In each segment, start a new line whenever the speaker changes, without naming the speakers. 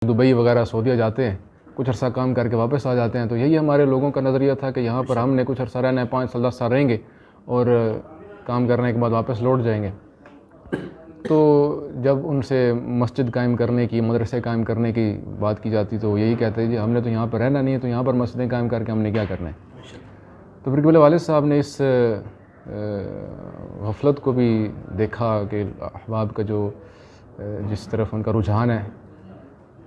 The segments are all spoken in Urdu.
دبئی وغیرہ سعودیہ جاتے ہیں، کچھ عرصہ کام کر کے واپس آ جاتے ہیں. تو یہی ہمارے لوگوں کا نظریہ تھا کہ یہاں پر ہم نے کچھ عرصہ رہنا ہے، 5 سال 10 سال رہیں گے اور کام کرنے کے بعد واپس لوٹ جائیں گے. تو جب ان سے مسجد قائم کرنے کی، مدرسے قائم کرنے کی بات کی جاتی تو یہی کہتے ہیں جی ہم نے تو یہاں پر رہنا نہیں ہے، تو یہاں پر مسجدیں قائم کر کے ہم نے کیا کرنا ہے. تو پھر قبلہ والد صاحب نے اس غفلت کو بھی دیکھا کہ احباب کا جو جس طرف ان کا رجحان ہے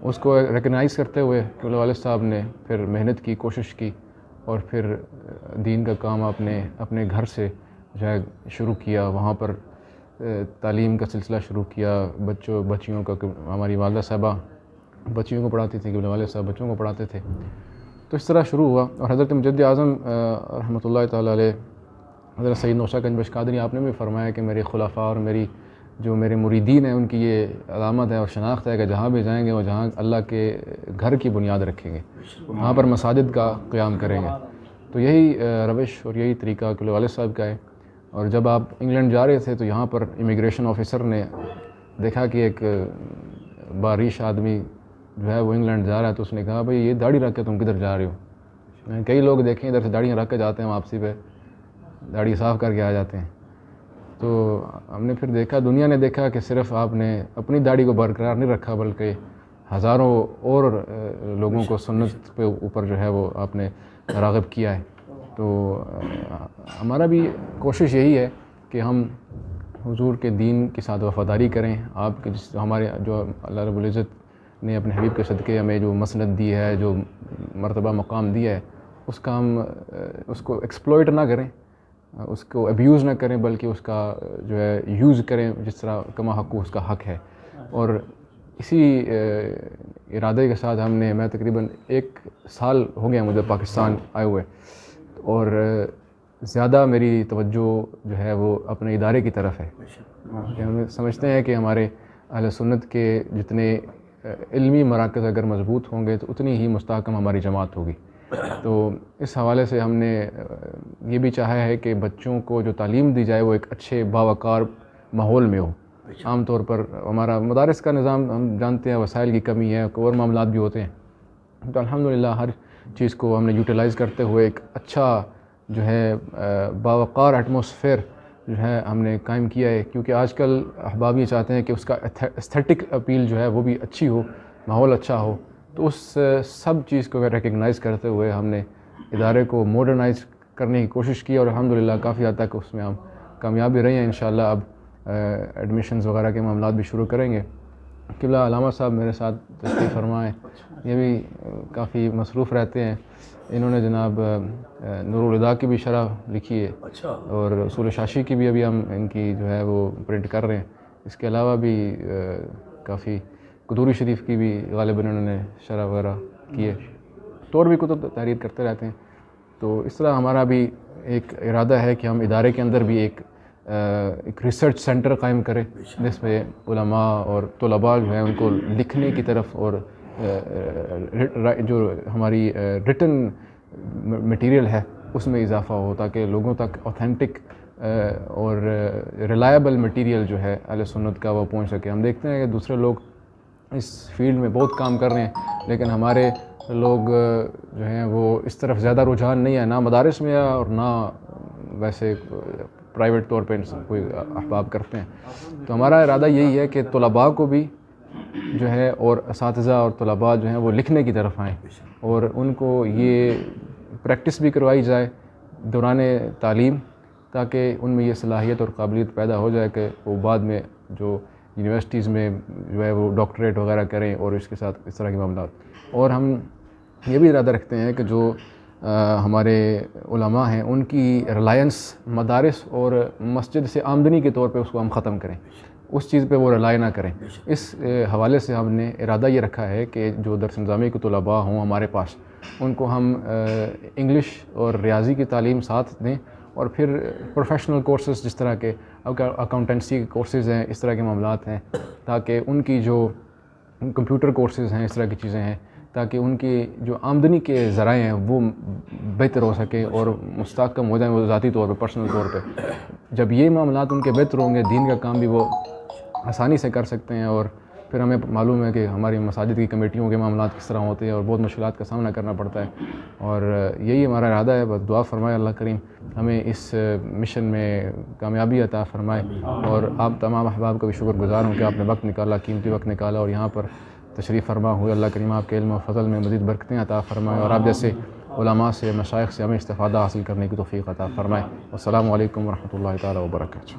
اس کو ریکگنائز کرتے ہوئے قبلہ والد صاحب نے پھر محنت کی، کوشش کی اور پھر دین کا کام اپنے گھر سے جو ہے شروع کیا. وہاں پر تعلیم کا سلسلہ شروع کیا، بچیوں کا. ہماری والدہ صاحبہ بچیوں کو پڑھاتی تھی، قبلہ والد صاحب بچوں کو پڑھاتے تھے. تو اس طرح شروع ہوا. اور حضرت مجدد اعظم رحمۃ اللہ تعالیٰ علیہ، حضرت سید نوشہ گنج بخش قادری، آپ نے بھی فرمایا کہ میرے خلفاء اور میرے مریدین ہیں ان کی یہ علامت ہے اور شناخت ہے کہ جہاں بھی جائیں گے وہ جہاں اللہ کے گھر کی بنیاد رکھیں گے، وہاں پر مساجد کا قیام کریں گے. تو یہی روش اور یہی طریقہ قبلہ والد صاحب کا ہے. اور جب آپ انگلینڈ جا رہے تھے تو یہاں پر امیگریشن آفیسر نے دیکھا کہ ایک باریش آدمی جو ہے وہ انگلینڈ جا رہا ہے، تو اس نے کہا بھئی یہ داڑھی رکھ کے تم کدھر جا رہے ہو؟ کئی لوگ دیکھیں ادھر سے داڑیاں رکھ کے جاتے ہیں، واپسی پہ داڑھی صاف کر کے آ جاتے ہیں. تو ہم نے پھر دیکھا، دنیا نے دیکھا کہ صرف آپ نے اپنی داڑھی کو برقرار نہیں رکھا بلکہ ہزاروں اور لوگوں کو سنت پہ اوپر جو ہے وہ آپ نے راغب کیا ہے. تو ہمارا بھی کوشش یہی ہے کہ ہم حضور کے دین کے ساتھ وفاداری کریں. آپ کے ہمارے جو اللہ رب العزت نے اپنے حبیب کے صدقے ہمیں جو مسند دی ہے، جو مرتبہ مقام دیا ہے، اس کا ہم اس کو ایکسپلوئٹ نہ کریں، اس کو ابیوز نہ کریں، بلکہ اس کا جو ہے یوز کریں جس طرح کما حق اس کا حق ہے. اور اسی ارادے کے ساتھ میں تقریباً 1 سال ہو گیا مجھے پاکستان آئے ہوئے، اور زیادہ میری توجہ جو ہے وہ اپنے ادارے کی طرف ہے. ہم سمجھتے ہیں کہ ہمارے اہل سنت کے جتنے علمی مراکز اگر مضبوط ہوں گے تو اتنی ہی مستحکم ہماری جماعت ہوگی. تو اس حوالے سے ہم نے یہ بھی چاہا ہے کہ بچوں کو جو تعلیم دی جائے وہ ایک اچھے باوقار ماحول میں ہو. عام طور پر ہمارا مدارس کا نظام ہم جانتے ہیں، وسائل کی کمی ہے اور معاملات بھی ہوتے ہیں. تو الحمدللہ ہر چیز کو ہم نے یوٹیلائز کرتے ہوئے ایک اچھا جو ہے باوقار ایٹماسفیئر جو ہے ہم نے قائم کیا ہے. کیونکہ آج کل احباب یہ چاہتے ہیں کہ اس کا ایستھیٹک اپیل جو ہے وہ بھی اچھی ہو، ماحول اچھا ہو. تو اس سب چیز کو ریکگنائز کرتے ہوئے ہم نے ادارے کو ماڈرنائز کرنے کی کوشش کی، اور الحمدللہ کافی حد تک اس میں ہم کامیاب بھی رہے ہیں. انشاءاللہ اب ایڈمیشنز وغیرہ کے معاملات بھی شروع کریں گے. قبلہ علامہ صاحب میرے ساتھ تشریف فرما ہیں، یہ بھی کافی مصروف رہتے ہیں. انہوں نے جناب نور الہدیٰ کی بھی شرح لکھی ہے، اور اصول شاشی کی بھی ابھی ہم ان کی جو ہے وہ پرنٹ کر رہے ہیں. اس کے علاوہ بھی کافی قدوری شریف کی بھی غالباً انہوں نے شرح وغیرہ کی ہے، تو اور بھی کتب تحریر کرتے رہتے ہیں. تو اس طرح ہمارا بھی ایک ارادہ ہے کہ ہم ادارے کے اندر بھی ایک ریسرچ سینٹر قائم کریں جس میں علماء اور طلباء جو ہیں ان کو لکھنے کی طرف اور جو ہماری ریٹن مٹیریل ہے اس میں اضافہ ہو، تاکہ لوگوں تک اوتھینٹک اور ریلائبل مٹیریل جو ہے اہل سنت کا وہ پہنچ سکے. ہم دیکھتے ہیں کہ دوسرے لوگ اس فیلڈ میں بہت کام کر رہے ہیں، لیکن ہمارے لوگ جو ہیں وہ اس طرف زیادہ رجحان نہیں ہے، نہ مدارس میں ہے اور نہ ویسے پرائیویٹ طور پہ کوئی احباب کرتے ہیں. تو ہمارا ارادہ یہی ہے کہ طلباء کو بھی جو ہے اور اساتذہ اور طلباء جو ہیں وہ لکھنے کی طرف آئیں، اور ان کو یہ پریکٹس بھی کروائی جائے دوران تعلیم، تاکہ ان میں یہ صلاحیت اور قابلیت پیدا ہو جائے کہ وہ بعد میں جو یونیورسٹیز میں جو ہے وہ ڈاکٹریٹ وغیرہ کریں اور اس کے ساتھ اس طرح کے معاملات. اور ہم یہ بھی ارادہ رکھتے ہیں کہ جو ہمارے علماء ہیں ان کی ریلائنس مدارس اور مسجد سے آمدنی کے طور پہ اس کو ہم ختم کریں، اس چیز پہ وہ ریلائی نہ کریں. اس حوالے سے ہم نے ارادہ یہ رکھا ہے کہ جو درس نظامی کے طلباء ہوں ہمارے پاس، ان کو ہم انگلش اور ریاضی کی تعلیم ساتھ دیں، اور پھر پروفیشنل کورسز جس طرح کے اکاؤنٹنسی کے کورسز ہیں، اس طرح کے معاملات ہیں، تاکہ ان کی جو کمپیوٹر کورسز ہیں، اس طرح کی چیزیں ہیں، تاکہ ان کی جو آمدنی کے ذرائع ہیں وہ بہتر ہو سکیں اور مستحکم ہو جائیں وہ ذاتی طور پہ، پرسنل طور پہ. جب یہ معاملات ان کے بہتر ہوں گے، دین کا کام بھی وہ آسانی سے کر سکتے ہیں، اور پھر ہمیں معلوم ہے کہ ہماری مساجد کی کمیٹیوں کے معاملات کس طرح ہوتے ہیں اور بہت مشکلات کا سامنا کرنا پڑتا ہے، اور یہی ہمارا ارادہ ہے. بس دعا فرمائے اللہ کریم ہمیں اس مشن میں کامیابی عطا فرمائے، اور آپ تمام احباب کا بھی شکر گزار ہوں کہ آپ نے وقت نکالا، قیمتی وقت نکالا اور یہاں پر تشریف فرما ہوئے. اللہ کریم آپ کے علم و فضل میں مزید برکتیں عطا فرمائے، اور آپ جیسے علماء سے، مشائخ سے ہمیں استفادہ حاصل کرنے کی توفیق عطا فرمائے. السلام علیکم ورحمۃ اللہ تعالیٰ وبرکاتہ.